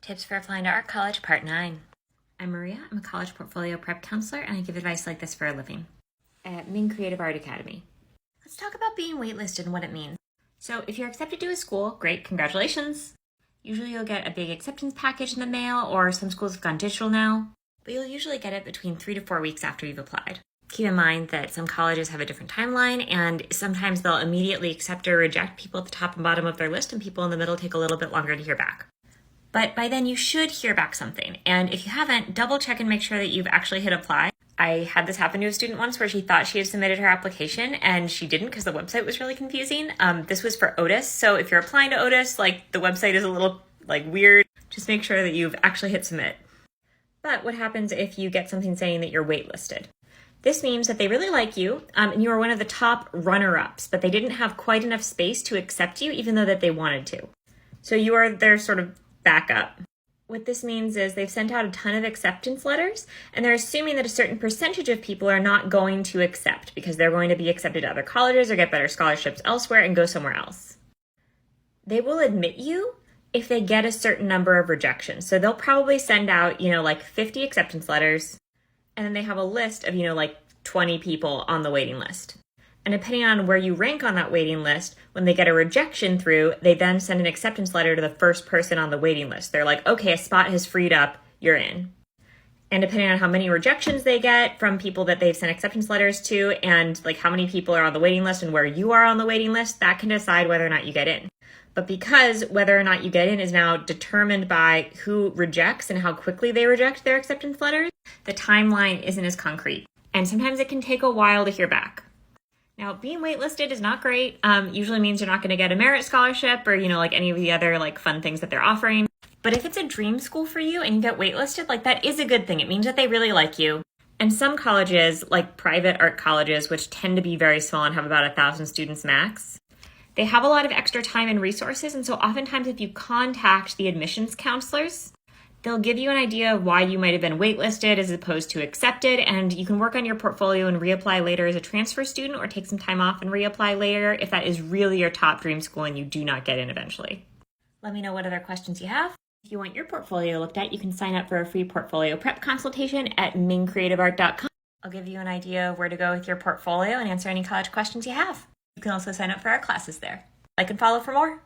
Tips for applying to art college, part 9. I'm Maria. I'm a college portfolio prep counselor, and I give advice like this for a living at Ming Creative Art Academy. Let's talk about being waitlisted and what it means. So if you're accepted to a school, great, congratulations. Usually you'll get a big acceptance package in the mail, or some schools have gone digital now, but you'll usually get it between 3 to 4 weeks after you've applied. Keep in mind that some colleges have a different timeline, and sometimes they'll immediately accept or reject people at the top and bottom of their list, and people in the middle take a little bit longer to hear back. But by then you should hear back something. And if you haven't, double check and make sure that you've actually hit apply. I had this happen to a student once where she thought she had submitted her application and she didn't because the website was really confusing. This was for Otis. So if you're applying to Otis, the website is a little weird. Just make sure that you've actually hit submit. But what happens if you get something saying that you're waitlisted? This means that they really like you and you are one of the top runner-ups, but they didn't have quite enough space to accept you even though that they wanted to. So you are their sort of backup. What this means is they've sent out a ton of acceptance letters and they're assuming that a certain percentage of people are not going to accept because they're going to be accepted to other colleges or get better scholarships elsewhere and go somewhere else. They will admit you if they get a certain number of rejections. So they'll probably send out, 50 acceptance letters, and then they have a list of, 20 people on the waiting list. And depending on where you rank on that waiting list, when they get a rejection through, they then send an acceptance letter to the first person on the waiting list. They're like, okay, a spot has freed up, you're in. And depending on how many rejections they get from people that they've sent acceptance letters to, and how many people are on the waiting list and where you are on the waiting list, that can decide whether or not you get in. But because whether or not you get in is now determined by who rejects and how quickly they reject their acceptance letters, the timeline isn't as concrete. And sometimes it can take a while to hear back. Now, being waitlisted is not great. Usually means you're not going to get a merit scholarship or, any of the other fun things that they're offering. But if it's a dream school for you and you get waitlisted, that is a good thing. It means that they really like you. And some colleges, like private art colleges, which tend to be very small and have about 1,000 students max, they have a lot of extra time and resources. And so oftentimes if you contact the admissions counselors, they'll give you an idea of why you might have been waitlisted as opposed to accepted, and you can work on your portfolio and reapply later as a transfer student or take some time off and reapply later if that is really your top dream school and you do not get in eventually. Let me know what other questions you have. If you want your portfolio looked at, you can sign up for a free portfolio prep consultation at mingcreativeart.com. I'll give you an idea of where to go with your portfolio and answer any college questions you have. You can also sign up for our classes there. Like and follow for more.